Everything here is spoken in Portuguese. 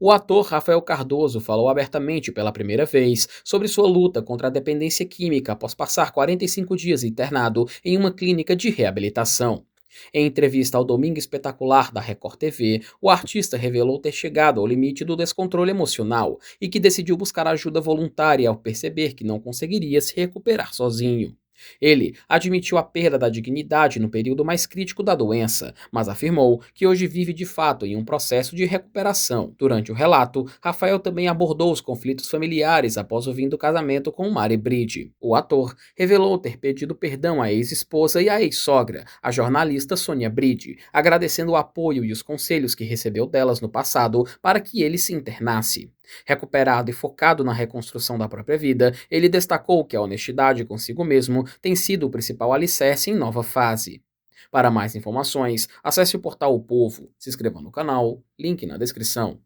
O ator Rafael Cardoso falou abertamente pela primeira vez sobre sua luta contra a dependência química após passar 45 dias internado em uma clínica de reabilitação. Em entrevista ao Domingo Espetacular da Record TV, o artista revelou ter chegado ao limite do descontrole emocional e que decidiu buscar ajuda voluntária ao perceber que não conseguiria se recuperar sozinho. Ele admitiu a perda da dignidade no período mais crítico da doença, mas afirmou que hoje vive de fato em um processo de recuperação. Durante o relato, Rafael também abordou os conflitos familiares após o fim do casamento com Mari Bride. O ator revelou ter pedido perdão à ex-esposa e à ex-sogra, a jornalista Sônia Bride, agradecendo o apoio e os conselhos que recebeu delas no passado para que ele se internasse. Recuperado e focado na reconstrução da própria vida, ele destacou que a honestidade consigo mesmo tem sido o principal alicerce em nova fase. Para mais informações, acesse o portal O Povo, se inscreva no canal, link na descrição.